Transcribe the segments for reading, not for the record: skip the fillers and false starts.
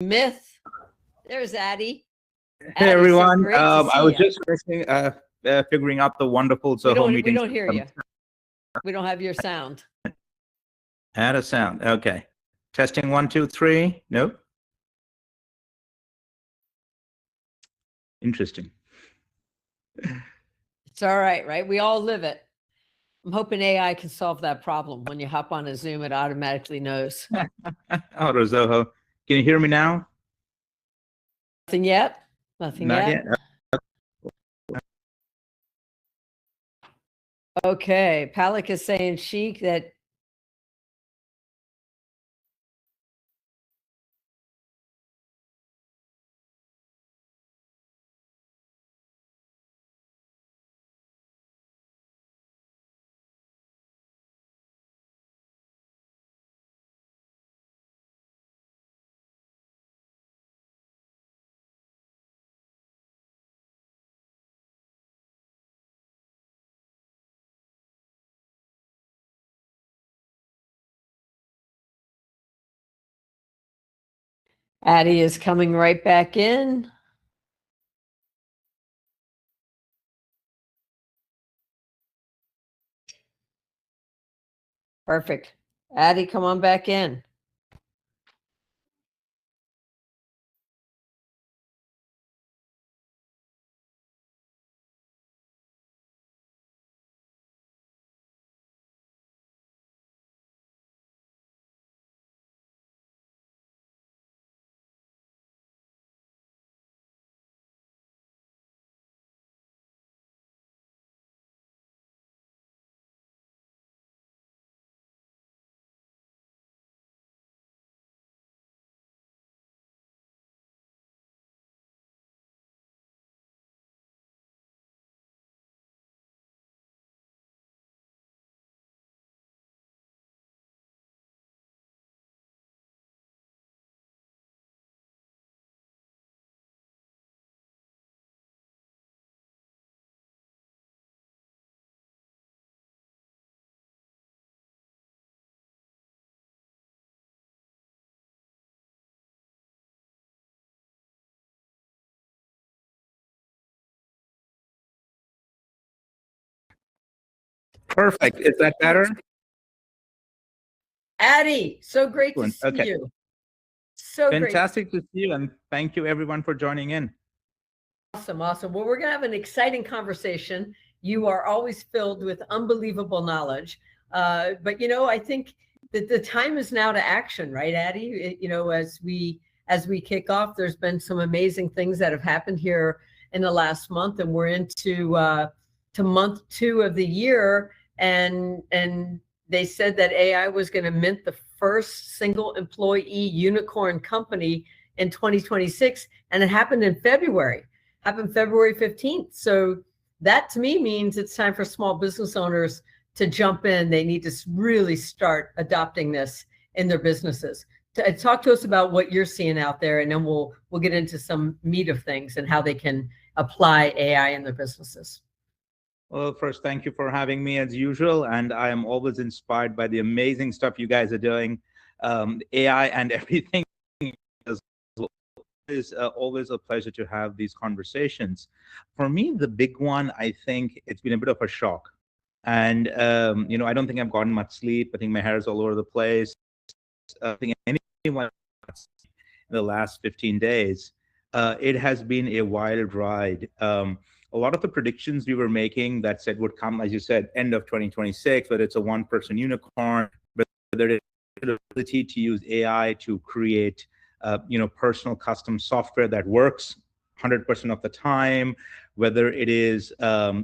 myth. There's Addy. Hey everyone, I was just figuring out the wonderful Zoho meeting. We don't hear you. We don't have your sound. Add a sound. Okay. Testing 1, 2, 3. Nope. Interesting. It's all right, right? We all live it. I'm hoping AI can solve that problem. When you hop on a Zoom, it automatically knows. Auto Zoho. Can you hear me now? Nothing yet? Nothing yet? Okay. Palik is saying chic that Addy is coming right back in. Perfect. Addy, come on back in. Perfect. Is that better? Addy, so great to see you. So fantastic to see you, and thank you everyone for joining in. Awesome, awesome. Well, we're going to have an exciting conversation. You are always filled with unbelievable knowledge. But, you know, I think that the time is now to action, right, Addy? You know, as we kick off, there's been some amazing things that have happened here in the last month, and we're into to month 2 of the year. And they said that AI was going to mint the first single employee unicorn company in 2026. And it happened in February, February 15th. So that to me means it's time for small business owners to jump in. They need to really start adopting this in their businesses. Talk to us about what you're seeing out there, and then we'll get into some meat of things and how they can apply AI in their businesses. Well, first, thank you for having me as usual. And I am always inspired by the amazing stuff you guys are doing. AI and everything is always a pleasure to have these conversations. For me, the big one, I think it's been a bit of a shock. And, you know, I don't think I've gotten much sleep. I think my hair is all over the place. I think anyone in the last 15 days, it has been a wild ride. A lot of the predictions we were making that said would come, as you said, end of 2026, whether it's a one-person unicorn, whether it's the ability to use AI to create, you know, personal custom software that works 100% of the time, whether it is,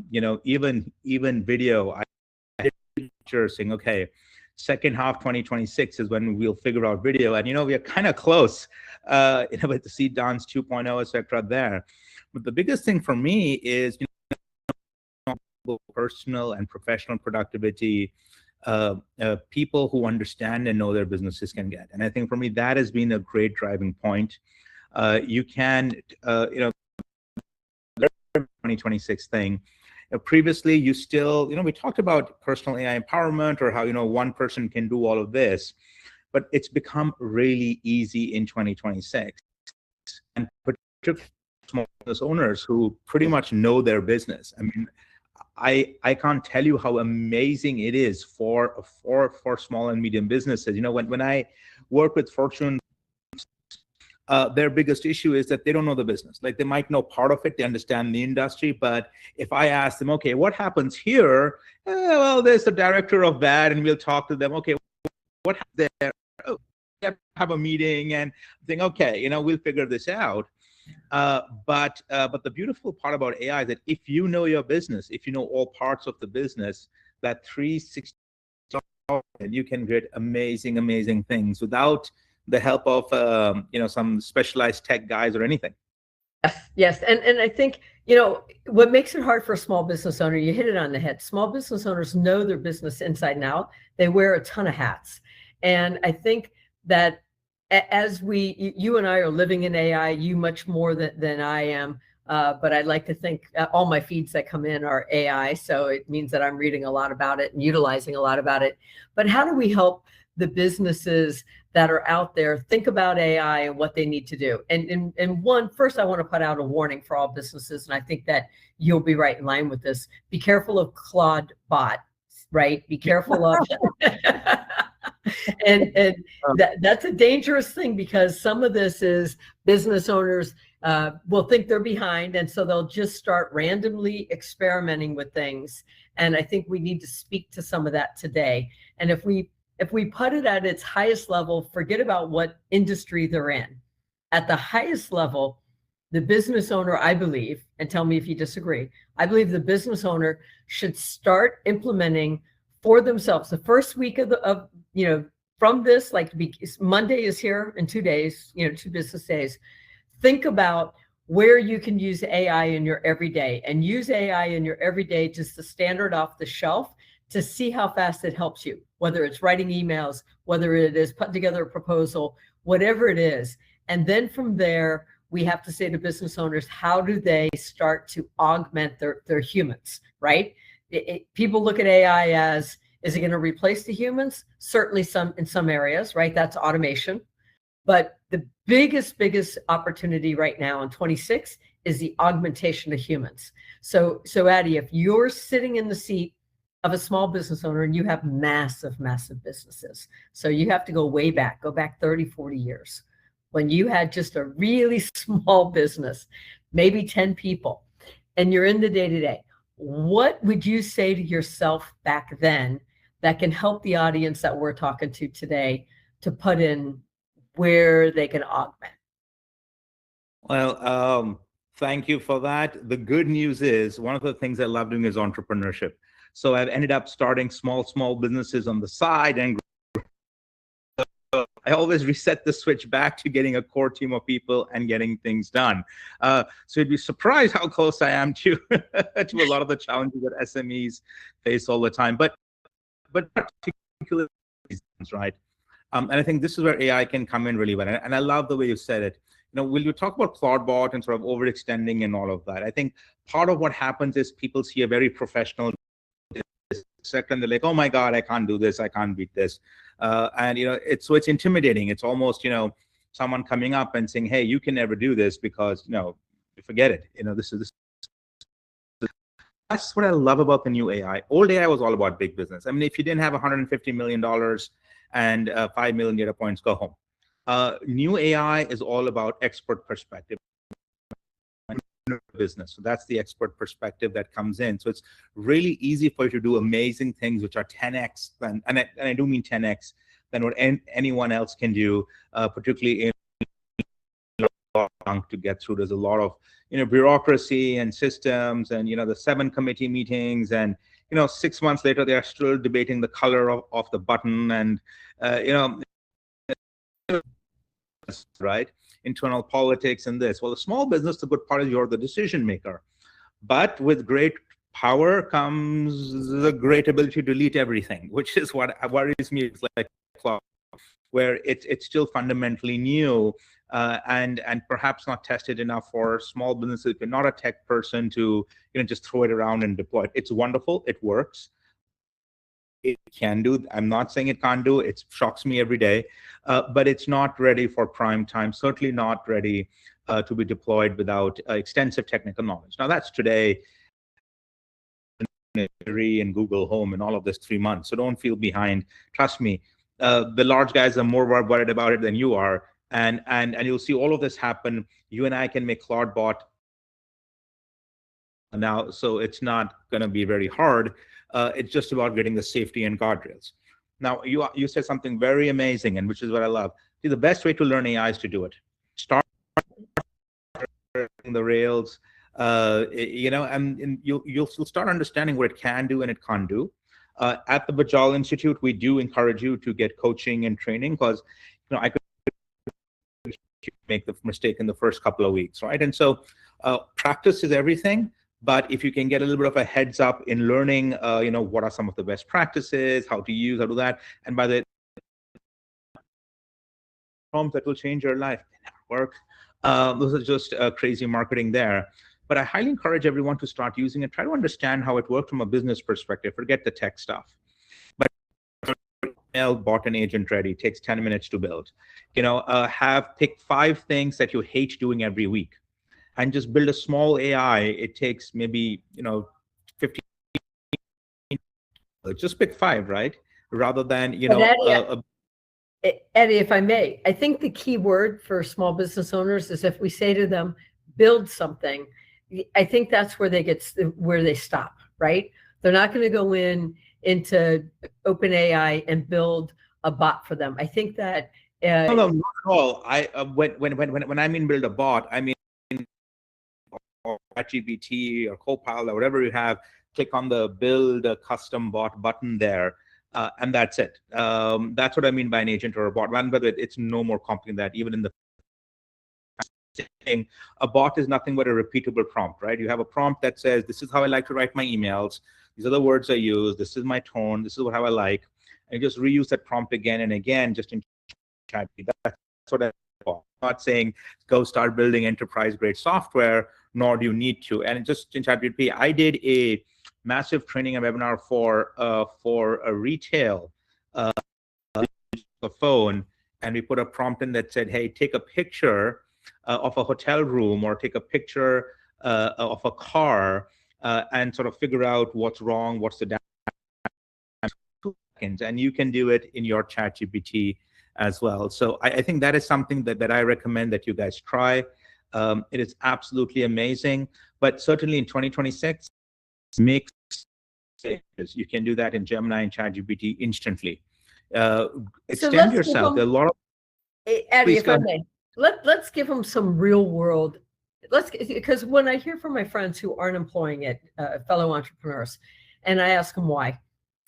you know, even video. I did saying, okay, second half 2026 is when we'll figure out video, and you know we are kind of close, you know, with the seed dance 2.0, etc. there. But the biggest thing for me is, you know, personal and professional productivity, people who understand and know their businesses can get. And I think for me, that has been a great driving point. You can, you know, 2026 thing. Previously, you still, you know, we talked about personal AI empowerment or how, you know, one person can do all of this, but it's become really easy in 2026. and particularly small business owners who pretty much know their business. I mean, I can't tell you how amazing it is for small and medium businesses. You know, when I work with Fortune, their biggest issue is that they don't know the business. Like, they might know part of it, they understand the industry, but if I ask them, okay, what happens here? Well, there's the director of that, and we'll talk to them. Okay, what happens there? Oh, we have a meeting and think, okay, you know, we'll figure this out. But the beautiful part about AI is that if you know your business, if you know all parts of the business, that 360, you can create amazing things without the help of some specialized tech guys or anything. Yes. And I think, you know, what makes it hard for a small business owner, you hit it on the head. Small business owners know their business inside and out. They wear a ton of hats. And I think that as you and I are living in AI, you much more than I am. But I'd like to think all my feeds that come in are AI. So it means that I'm reading a lot about it and utilizing a lot about it. But how do we help the businesses that are out there think about AI and what they need to do? And first, I want to put out a warning for all businesses. And I think that you'll be right in line with this. Be careful of Claude bot, right? Be careful of and that's a dangerous thing, because some of this is business owners will think they're behind, and so they'll just start randomly experimenting with things. And I think we need to speak to some of that today. And if we put it at its highest level, forget about what industry they're in. At the highest level, the business owner, I believe, and tell me if you disagree, I believe the business owner should start implementing for themselves the first week of from this, like Monday is here in 2 days, 2 business days. Think about where you can use AI in your everyday, and use AI in your everyday just the standard off the shelf to see how fast it helps you, whether it's writing emails, whether it is putting together a proposal, whatever it is. And then from there, we have to say to business owners, how do they start to augment their humans, right? People look at AI as, is it going to replace the humans? Certainly in some areas, right? That's automation. But the biggest opportunity right now in 26 is the augmentation of humans. So Addy, if you're sitting in the seat of a small business owner and you have massive businesses, so you have to go way back, go back 30, 40 years, when you had just a really small business, maybe 10 people, and you're in the day-to-day, what would you say to yourself back then that can help the audience that we're talking to today to put in where they can augment? Well, thank you for that. The good news is, one of the things I love doing is entrepreneurship. So I've ended up starting small businesses on the side, and I always reset the switch back to getting a core team of people and getting things done. So you'd be surprised how close I am to to a lot of the challenges that SMEs face all the time. But particularly, right? And I think this is where AI can come in really well. And I love the way you said it. When you talk about Claude bot and sort of overextending and all of that, I think part of what happens is people see a very professional sector and they're like, oh my God, I can't do this, I can't beat this. And it's intimidating. It's almost, someone coming up and saying, hey, you can never do this because, forget it. This is that's what I love about the new AI. Old AI was all about big business. I mean, if you didn't have $150 million and 5 million data points, go home. New AI is all about expert perspective. Business. So that's the expert perspective that comes in. So it's really easy for you to do amazing things, which are 10x, and I do mean 10x than what anyone else can do, particularly in to get through. There's a lot of bureaucracy and systems, and the 7 committee meetings, and 6 months later they are still debating the color of the button, and right, internal politics and this. Well, the small business, the good part is you're the decision maker, but with great power comes the great ability to delete everything, which is what worries me. It's like cloud, where it's still fundamentally new, and perhaps not tested enough for small businesses. If you're not a tech person, to just throw it around and deploy it. It's wonderful, it works, it can do. I'm not saying it can't do. It shocks me every day, but it's not ready for prime time. Certainly not ready to be deployed without extensive technical knowledge. Now that's today in Google Home and all of this 3 months. So don't feel behind. Trust me, the large guys are more worried about it than you are, and you'll see all of this happen. You and I can make Claude bot now, so it's not going to be very hard. It's just about getting the safety and guardrails. Now, you said something very amazing, and which is what I love. See, the best way to learn AI is to do it. Start the rails, and you'll start understanding what it can do and it can't do. At the VJAL Institute, we do encourage you to get coaching and training, because I could make the mistake in the first couple of weeks, right? And so practice is everything. But if you can get a little bit of a heads up in learning, what are some of the best practices, how to use, how to do that, and by the prompts that will change your life, work. Those are just crazy marketing there. But I highly encourage everyone to start using it. Try to understand how it works from a business perspective. Forget the tech stuff. But bought an agent ready. Takes 10 minutes to build. Pick 5 things that you hate doing every week, and just build a small AI. It takes maybe 15. Just pick 5, right? Rather than Eddie, if I may, I think the key word for small business owners is if we say to them, build something. I think that's where they stop, right? They're not going to go into OpenAI and build a bot for them. I think that no, not at all. When I mean build a bot, I mean or ChatGPT or Copilot or whatever you have, click on the build a custom bot button there, and that's it. That's what I mean by an agent or a bot. But it's no more complicated than that. Even in the a bot is nothing but a repeatable prompt, right? You have a prompt that says, this is how I like to write my emails. These are the words I use. This is my tone. This is how I like. And you just reuse that prompt again and again, just in ChatGPT. That's what I'm not saying go start building enterprise grade software, nor do you need to. And just in ChatGPT, I did a massive training and webinar for a retail phone, and we put a prompt in that said, hey, take a picture of a hotel room, or take a picture of a car, and sort of figure out what's wrong, what's the damage. And you can do it in your ChatGPT as well. So I think that is something that I recommend that you guys try. It is absolutely amazing. But certainly in 2026, make changes. You can do that in Gemini and ChatGPT instantly. Extend yourself. There are a lot of Addy, if I may, let's give them some real world. Because when I hear from my friends who aren't employing it, fellow entrepreneurs, and I ask them why,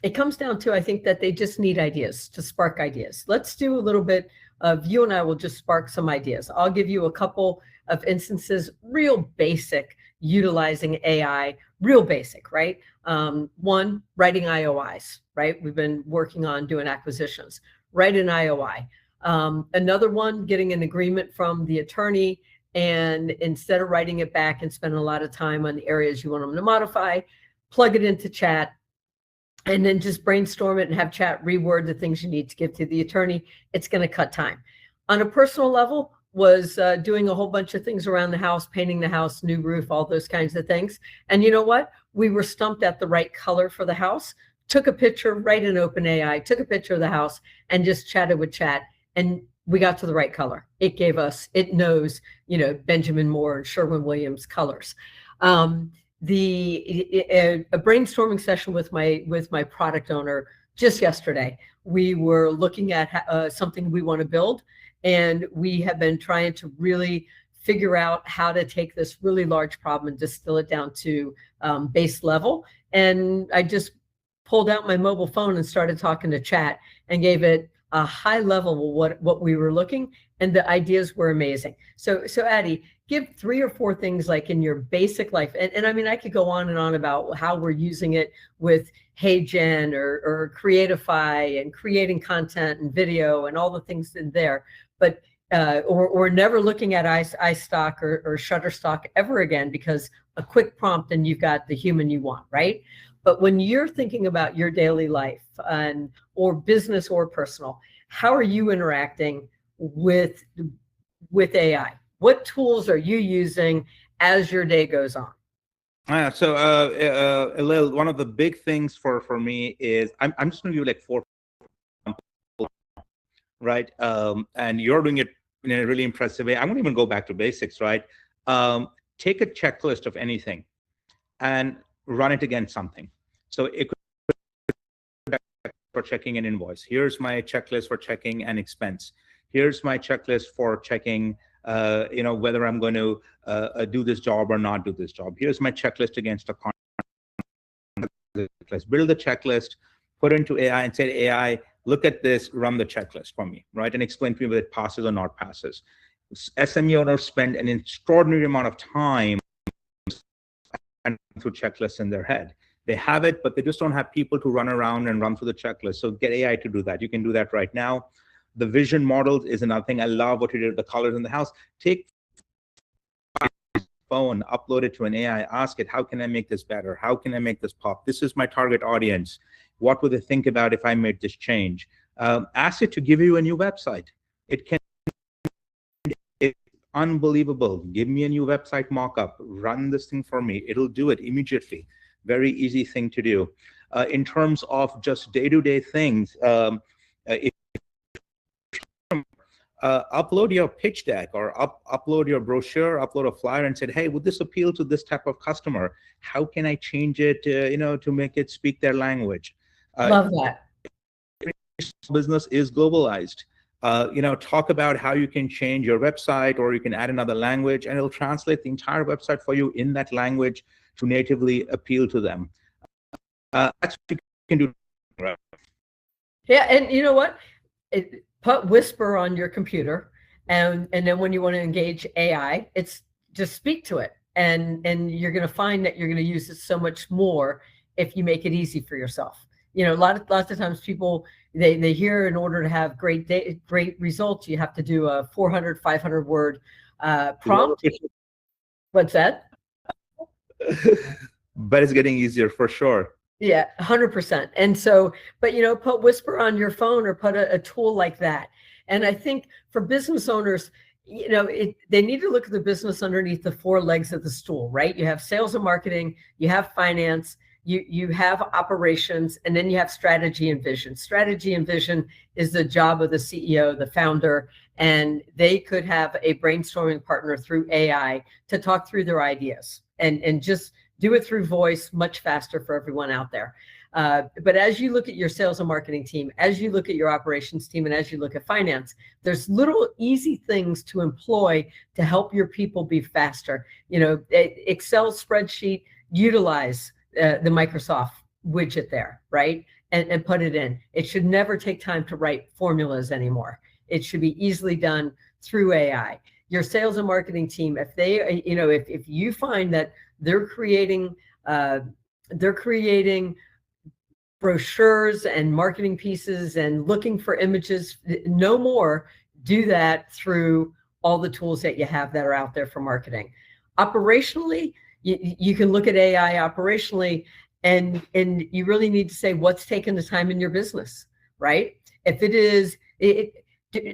it comes down to, I think that they just need ideas, to spark ideas. Let's do a little bit of, you and I will just spark some ideas. I'll give you a couple of instances, real basic, utilizing AI, real basic, right? One, writing IOIs, right? We've been working on doing acquisitions. Write an IOI. Another one, getting an agreement from the attorney, and instead of writing it back and spending a lot of time on the areas you want them to modify, plug it into chat, and then just brainstorm it and have chat reword the things you need to give to the attorney. It's going to cut time. On a personal level, was doing a whole bunch of things around the house, painting the house, new roof, all those kinds of things. And you know what? We were stumped at the right color for the house, took a picture, right in OpenAI, took a picture of the house, and just chatted with chat. And we got to the right color. It gave us, it knows, Benjamin Moore and Sherwin-Williams colors. A brainstorming session with my product owner just yesterday. We were looking at something we want to build, and we have been trying to really figure out how to take this really large problem and distill it down to base level. And I just pulled out my mobile phone and started talking to chat and gave it a high level of what we were looking, and the ideas were amazing. So Addy, give 3 or 4 things like in your basic life. And I mean, I could go on and on about how we're using it with HeyGen or Creatify and creating content and video and all the things in there. But or never looking at iStock or Shutterstock ever again, because a quick prompt and you've got the human you want, right? But when you're thinking about your daily life and or business or personal, how are you interacting with AI? What tools are you using as your day goes on? Lil, one of the big things for me is I'm just going to give you like four, right? And you're doing it in a really impressive way. I'm going to even go back to basics, right? Take a checklist of anything and run it against something. So it could be for checking an invoice. Here's my checklist for checking an expense. Here's my checklist for checking, whether I'm going to do this job or not do this job. Here's my checklist against a contract. Build the checklist, put it into AI and say, AI, look at this, run the checklist for me, right? And explain to me whether it passes or not passes. SME owners spend an extraordinary amount of time and through checklists in their head. They have it, but they just don't have people to run around and run through the checklist. So get AI to do that. You can do that right now. The vision models is another thing. I love what you did with the colors in the house. Take phone, upload it to an AI, ask it, how can I make this better? How can I make this pop? This is my target audience. What would they think about if I made this change? Ask it to give you a new website. It's unbelievable. Give me a new website mock-up. Run this thing for me. It'll do it immediately. Very easy thing to do. In terms of just day-to-day things, upload your pitch deck or upload your brochure, upload a flyer and said, hey, would this appeal to this type of customer? How can I change it, to make it speak their language? Love that. Business is globalized. Talk about how you can change your website or you can add another language and it'll translate the entire website for you in that language to natively appeal to them. That's what you can do. Yeah, and you know what? Put Whisper on your computer, and then when you want to engage AI, it's just speak to it, and you're going to find that you're going to use it so much more if you make it easy for yourself. Lots of times people they hear in order to have great results, you have to do a 400, 500 word prompt. What's that? But it's getting easier for sure. Yeah, 100%. And so, but put Whisper on your phone or put a tool like that. And I think for business owners, they need to look at the business underneath the four legs of the stool, right? You have sales and marketing, you have finance, you have operations, and then you have strategy and vision. Strategy and vision is the job of the CEO, the founder, and they could have a brainstorming partner through AI to talk through their ideas and just do it through voice much faster for everyone out there. But as you look at your sales and marketing team, as you look at your operations team, and as you look at finance, there's little easy things to employ to help your people be faster. Excel spreadsheet, utilize the Microsoft widget there, right? And put it in. It should never take time to write formulas anymore. It should be easily done through AI. Your sales and marketing team, if they, if you find that they're creating brochures and marketing pieces and looking for images, no more, do that through all the tools that you have that are out there for marketing. Operationally, you can look at AI operationally, and you really need to say what's taking the time in your business, right? If it is,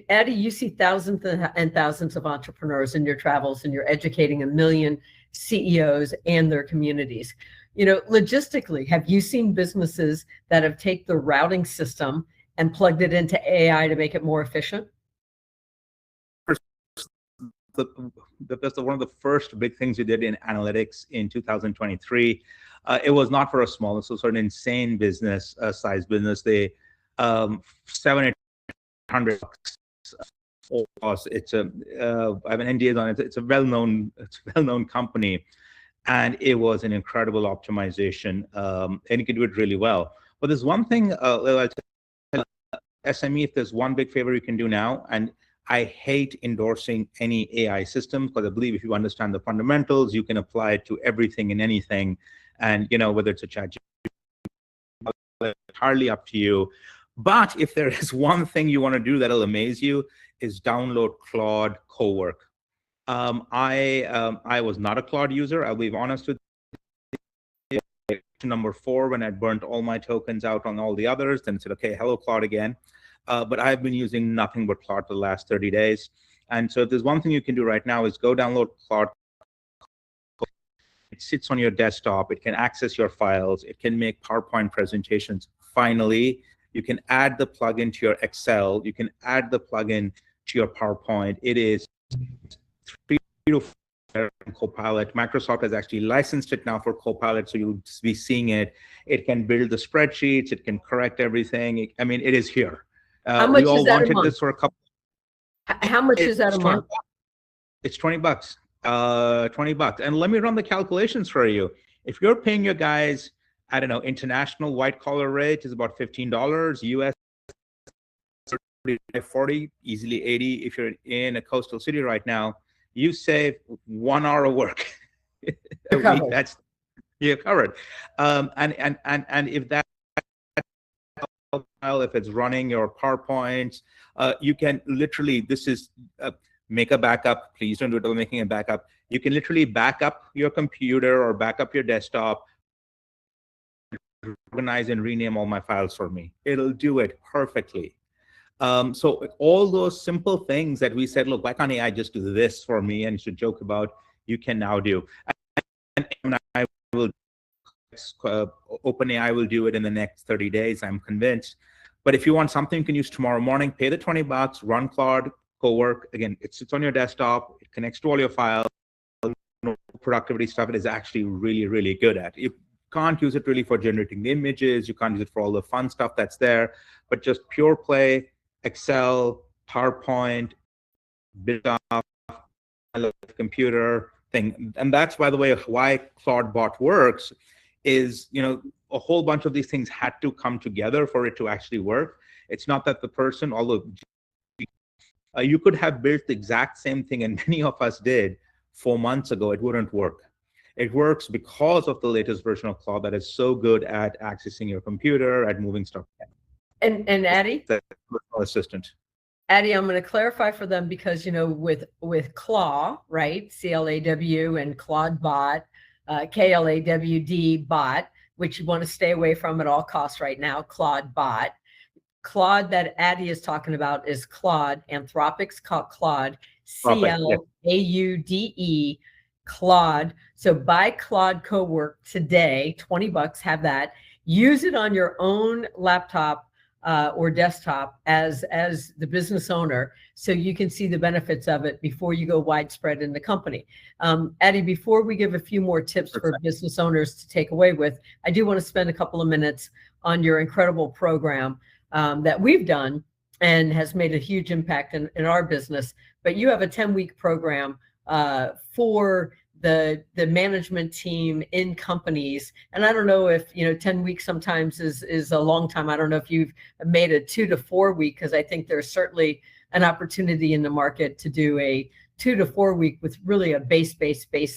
Addie, you see thousands and thousands of entrepreneurs in your travels, and you're educating 1 million CEOs and their communities. Logistically, have you seen businesses that have taken the routing system and plugged it into AI to make it more efficient? That's one of the first big things we did in analytics in 2023. It was not for a small, it's sort of an insane business, size business. They 700-800 bucks. It's I have an NDA on it. It's a well-known company, and it was an incredible optimization, and you can do it really well. But there's one thing, SME, if there's one big favor you can do now, and I hate endorsing any AI system, because I believe if you understand the fundamentals, you can apply it to everything and anything, and whether it's a chat, entirely up to you. But if there is one thing you want to do that'll amaze you, is download Claude Cowork. I was not a Claude user. I'll be honest with you. number 4 when I burnt all my tokens out on all the others. Then it said, okay, hello, Claude again. But I've been using nothing but Claude for the last 30 days. And so if there's one thing you can do right now is go download Claude. It sits on your desktop. It can access your files. It can make PowerPoint presentations. Finally, you can add the plugin to your Excel. You can add the plugin to your PowerPoint. It is 3 to 4 Copilot. Microsoft has actually licensed it now for Copilot, so you'll be seeing it. It can build the spreadsheets. It can correct everything. I mean, it is here. How much we all is that wanted a month? this for a couple. How much is that a month? It's $20. $20. And let me run the calculations for you. If you're paying your guys, I don't know, international white collar rate is about $15, US 40, easily 80. If you're in a coastal city right now, you save 1 hour of work a week. That's you're covered. And if that, if it's running your PowerPoints, you can literally, this is make a backup. Please don't do it while making a backup. You can literally back up your computer or back up your desktop, organize and rename all my files for me. It'll do it perfectly. So all those simple things that we said, look, why can't AI just do this for me and should joke about, you can now do. And I will, OpenAI will do it in the next 30 days, I'm convinced. But if you want something you can use tomorrow morning, pay the $20, run Claude, go work. Again, it sits on your desktop, it connects to all your files, productivity stuff it is actually really, really good at. You can't use it really for generating the images, you can't use it for all the fun stuff that's there, but just pure play, Excel, PowerPoint, build up, computer thing. And that's, by the way, why Claude Bot works is, you know, a whole bunch of these things had to come together for it to actually work. It's not that the person, although you could have built the exact same thing, and many of us did 4 months ago, it wouldn't work. It works because of the latest version of Claude that is so good at accessing your computer, at moving stuff. And Addy? The personal assistant. Addy, I'm going to clarify for them because, you know, with Claw, right, C-L-A-W, and Claude Bot, K-L-A-W-D Bot, which you want to stay away from at all costs right now, Claude Bot. Claude that Addy is talking about is Claude, Anthropic's Claude, C-L-A-U-D-E, Claude. So buy Claude Cowork today, $20, have that. Use it on your own laptop or desktop as the business owner, so you can see the benefits of it before you go widespread in the company. Addy, before we give a few more tips for business owners to take away with, I do want to spend a couple of minutes on your incredible program that we've done and has made a huge impact in our business. But you have a 10-week program for the management team in companies. And I don't know if, you know, 10 weeks sometimes is a long time. I don't know if you've made a 2 to 4 week, because I think there's certainly an opportunity in the market to do a 2 to 4 week with really a base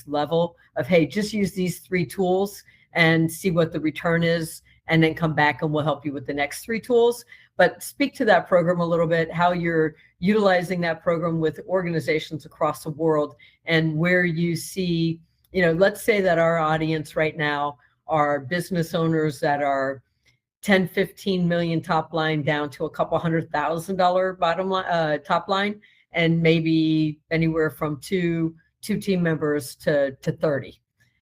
level of, hey, just use these 3 tools and see what the return is, and then come back and we'll help you with the next 3 tools. But speak to that program a little bit, how you're utilizing that program with organizations across the world, and where you see, you know, let's say that our audience right now are business owners that are 10, 15 million top line down to a couple $100,000 bottom line, top line, and maybe anywhere from two team members to 30.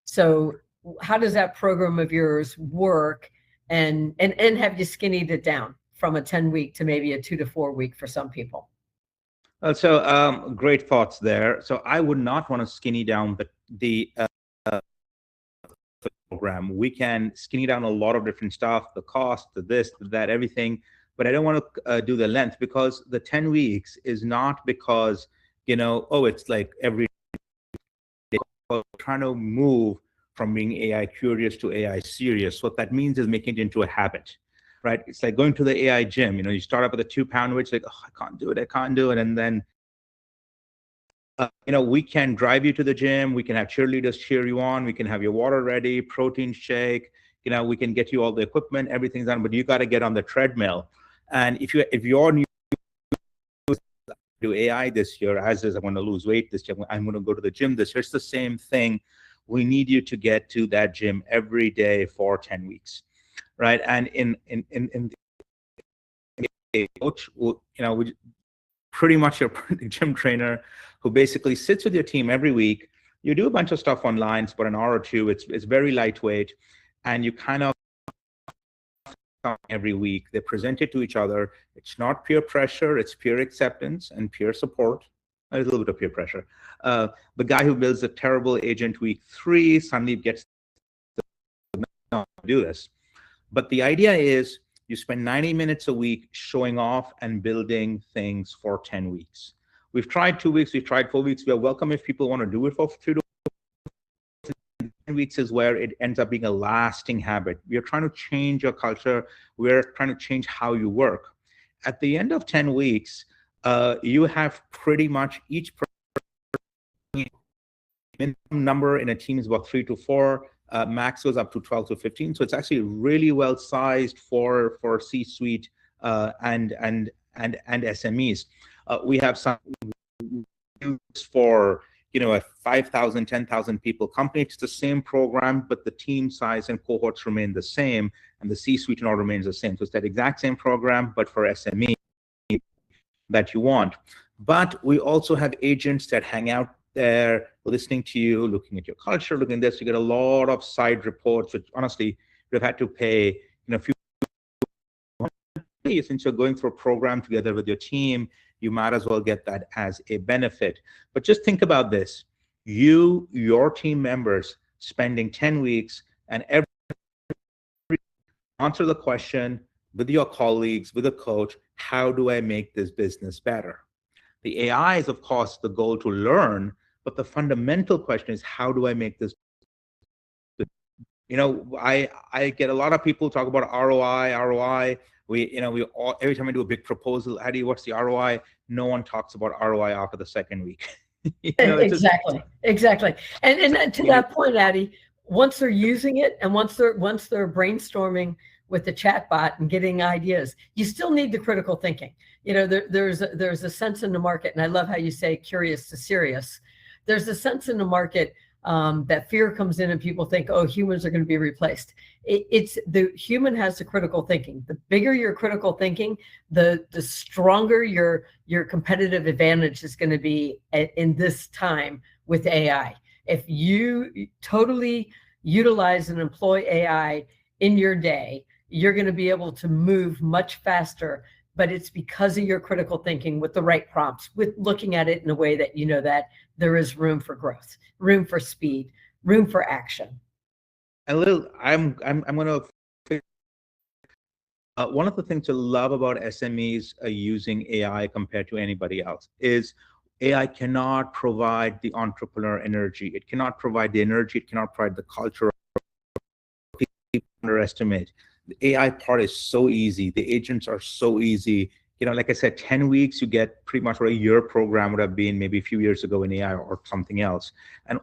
So how does that program of yours work, and have you skinnied it down from a 10-week to maybe a 2 to 4 week for some people? So great thoughts there. So I would not want to skinny down the program. We can skinny down a lot of different stuff, the cost, the this, the that, everything. But I don't want to do the length, because the 10 weeks is not because, you know, oh, it's like every day. We're trying to move from being AI curious to AI serious. What that means is making it into a habit, right? It's like going to the AI gym. You know, you start up with a 2-pound weight, like, oh, I can't do it. And then, you know, we can drive you to the gym. We can have cheerleaders cheer you on. We can have your water ready, protein shake. You know, we can get you all the equipment, everything's done, but you got to get on the treadmill. And if you're new to AI this year, as is, I'm going to lose weight this year, I'm going to go to the gym this year, it's the same thing we need you to get to that gym every day for 10 weeks, right? And in the coach, we pretty much your gym trainer who basically sits with your team every week. You do a bunch of stuff online, but an hour or two, it's very lightweight, and you kind of every week they present it to each other. It's not peer pressure, it's peer acceptance and peer support. A little bit of peer pressure. The guy who builds a terrible agent week 3 suddenly gets to do this. But the idea is you spend 90 minutes a week showing off and building things for 10 weeks. We've tried 2 weeks, we've tried 4 weeks. We are welcome if people want to do it for 3 to 10 weeks is where it ends up being a lasting habit. We are trying to change your culture. We're trying to change how you work. At the end of 10 weeks, you have pretty much each minimum number in a team is about 3 to 4. Max goes up to 12 to 15. So it's actually really well sized for C-suite and SMEs. We have some for a 5,000, 10,000 people company. It's the same program, but the team size and cohorts remain the same, and the C-suite and all remains the same. So it's that exact same program, but for SME that you want. But we also have agents that hang out there listening to you, looking at your culture, looking at this. You get a lot of side reports, which honestly you've had to pay a few. Since you're going through a program together with your team, you might as well get that as a benefit. But just think about this. Your team members spending 10 weeks and every answer the question with your colleagues, with a coach, how do I make this business better? The AI is, of course, the goal to learn, but the fundamental question is, how do I make this? I get a lot of people talk about ROI. We all, every time I do a big proposal, Adi, what's the ROI? No one talks about ROI after the second week. Exactly. And to that point, Adi, once they're using it and once they're brainstorming with the chatbot and getting ideas, you still need the critical thinking. There's a sense in the market, and I love how you say curious to serious. There's a sense in the market that fear comes in and people think, oh, humans are going to be replaced. It's the human has the critical thinking. The bigger your critical thinking, the stronger your competitive advantage is going to be in this time with AI. If you totally utilize and employ AI in your day, you're going to be able to move much faster. But it's because of your critical thinking with the right prompts, with looking at it in a way that that there is room for growth, room for speed, room for action. And Lil, I'm going to. One of the things to love about SMEs using AI compared to anybody else is AI cannot provide the entrepreneur energy. It cannot provide the energy. It cannot provide the culture. People underestimate. The AI part is so easy. The agents are so easy. Like I said, 10 weeks, you get pretty much what a year program would have been maybe a few years ago in AI or something else. And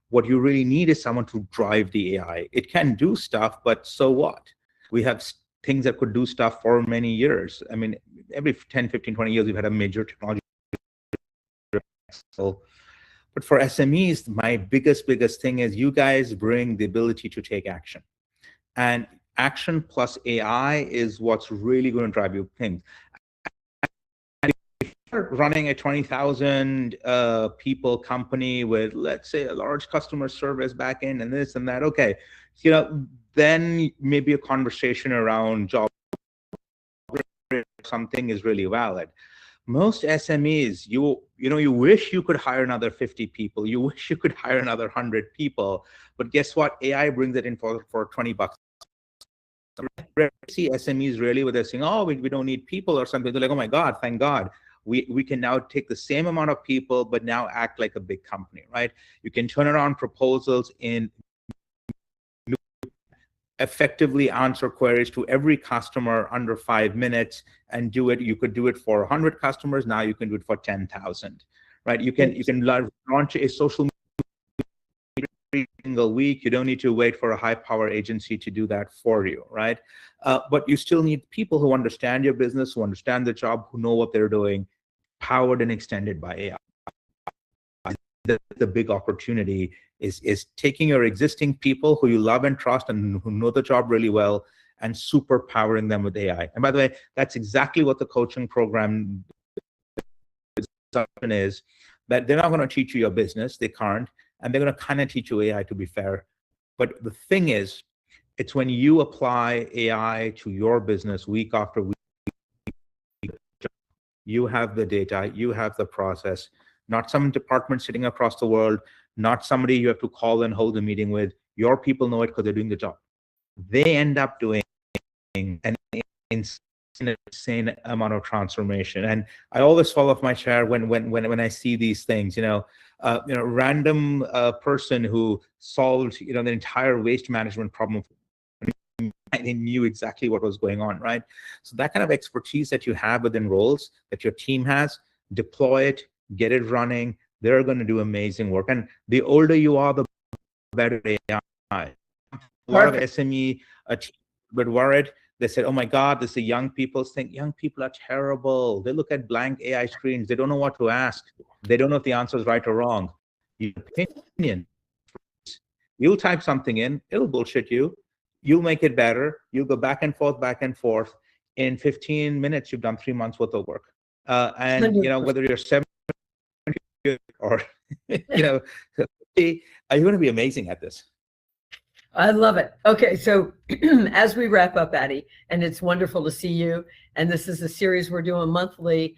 what you really need is someone to drive the AI. It can do stuff, but so what? We have things that could do stuff for many years. I mean, every 10, 15, 20 years, we've had a major technology. But for SMEs, my biggest thing is you guys bring the ability to take action. And action plus AI is what's really going to drive you things. And if you're running a 20,000 people company with, let's say, a large customer service backend and this and that, okay, then maybe a conversation around job something is really valid. Most SMEs, you wish you could hire another 50 people. You wish you could hire another 100 people. But guess what? AI brings it in for $20. I see SMEs really where they're saying, oh, we don't need people or something. They're like, oh my God, thank God. We can now take the same amount of people, but now act like a big company, right? You can turn around proposals in effectively answer queries to every customer under 5 minutes and do it. You could do it for 100 customers. Now you can do it for 10,000, right? You can launch a social media every single week. You don't need to wait for a high power agency to do that for you, right? But you still need people who understand your business, who understand the job, who know what they're doing, powered and extended by AI. the big opportunity is taking your existing people who you love and trust and who know the job really well and super powering them with AI. And by the way, that's exactly what the coaching program is, that they're not going to teach you your business. They can't. And they're going to kind of teach you AI, to be fair. But the thing is, it's when you apply AI to your business week after week, you have the data, you have the process, not some department sitting across the world, not somebody you have to call and hold a meeting with. Your people know it because they're doing the job. They end up doing an insane amount of transformation. And I always fall off my chair when I see these things. Random person who solved the entire waste management problem. They knew exactly what was going on, right? So that kind of expertise that you have within roles that your team has, deploy it, get it running. They're going to do amazing work. And the older you are, the better AI. A lot of SME but worried. They said, "Oh my God, this is young people's thing." Young people are terrible. They look at blank AI screens. They don't know what to ask. They don't know if the answer is right or wrong. Your opinion. You'll type something in. It'll bullshit you. You'll make it better. You'll go back and forth, back and forth. In 15 minutes, you've done 3 months worth of work. And whether you're 70 or 50, you're going to be amazing at this. I love it. Okay, so as we wrap up, Addy, and it's wonderful to see you. And this is a series we're doing monthly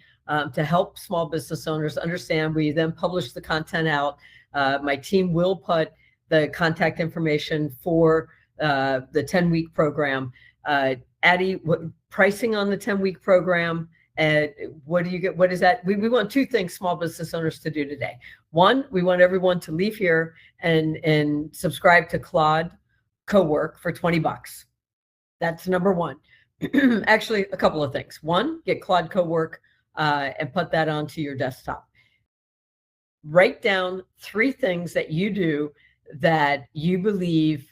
to help small business owners understand. We then publish the content out. My team will put the contact information for the 10-week program. Addy, what pricing on the 10-week program? What do you get? What is that? We want 2 things small business owners to do today. One, we want everyone to leave here and subscribe to Claude Cowork for $20. That's number 1. Actually, a couple of things. One, get Claude Cowork and put that onto your desktop. Write down 3 things that you do that you believe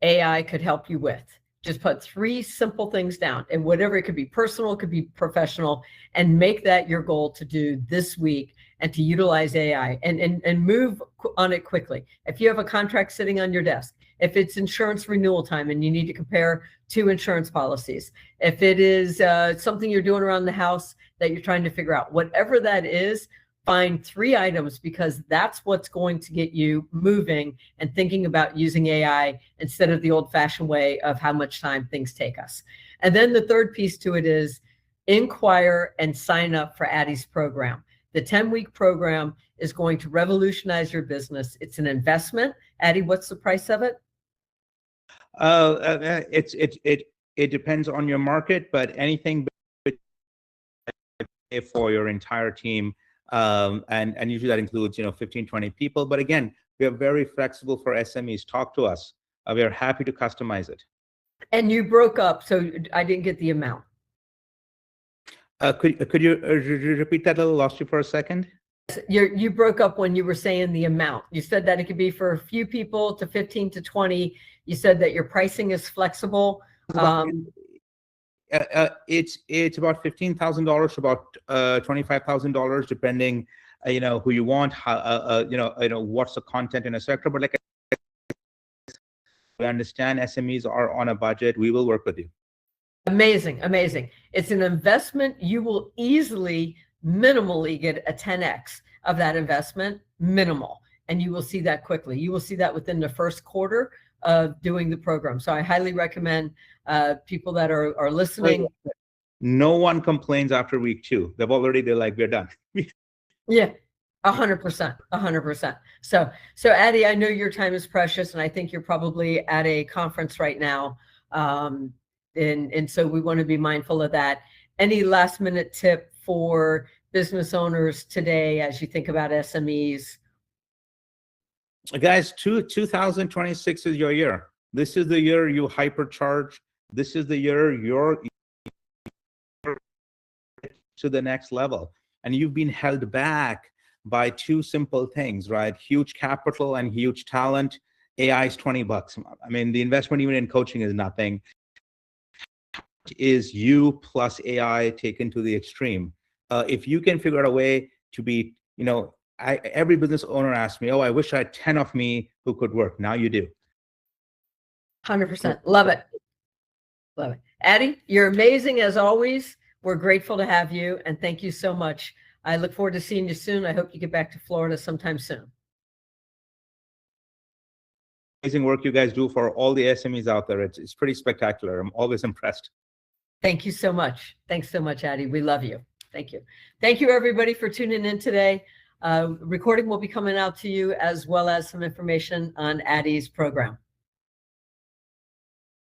AI could help you with. Just put 3 simple things down, and whatever, it could be personal, it could be professional, and make that your goal to do this week and to utilize AI and move on it quickly. If you have a contract sitting on your desk, if it's insurance renewal time and you need to compare 2 insurance policies, if it is something you're doing around the house that you're trying to figure out, whatever that is, find 3 items, because that's what's going to get you moving and thinking about using AI instead of the old-fashioned way of how much time things take us. And then the third piece to it is inquire and sign up for Addy's program. The 10-week program is going to revolutionize your business. It's an investment. Addy, what's the price of it? It depends on your market, but anything for your entire team. And usually that includes 15, 20 people. But again, we are very flexible for SMEs. Talk to us. We are happy to customize it. And you broke up, so I didn't get the amount. Could you repeat that a little? Lost you for a second. You broke up when you were saying the amount. You said that it could be for a few people to 15 to 20. You said that your pricing is flexible. It's about $15,000 to about $25,000, depending, who you want, how, what's the content in a sector. But like, we understand SMEs are on a budget. We will work with you. Amazing, amazing. It's an investment. You will easily, minimally get a 10x of that investment, minimal, and you will see that quickly. You will see that within the first quarter of doing the program. So I highly recommend people that are listening. No one complains after week 2. They're like, we're done. Yeah, 100%, 100%. So Addy, I know your time is precious, and I think you're probably at a conference right now. And so we want to be mindful of that. Any last minute tip for business owners today as you think about SMEs? Guys, 2026 is your year. This is the year you hypercharge. This is the year you're to the next level. And you've been held back by 2 simple things, right? Huge capital and huge talent. AI is $20. I mean, the investment even in coaching is nothing. Is you plus AI taken to the extreme. If you can figure out a way to be, every business owner asks me, oh, I wish I had 10 of me who could work. Now you do. 100%. Love it. Love it. Addy, you're amazing as always. We're grateful to have you, and thank you so much. I look forward to seeing you soon. I hope you get back to Florida sometime soon. Amazing work you guys do for all the SMEs out there. It's pretty spectacular. I'm always impressed. Thank you so much. Thanks so much, Addy. We love you. Thank you. Thank you, everybody, for tuning in today. Recording will be coming out to you, as well as some information on Addy's program.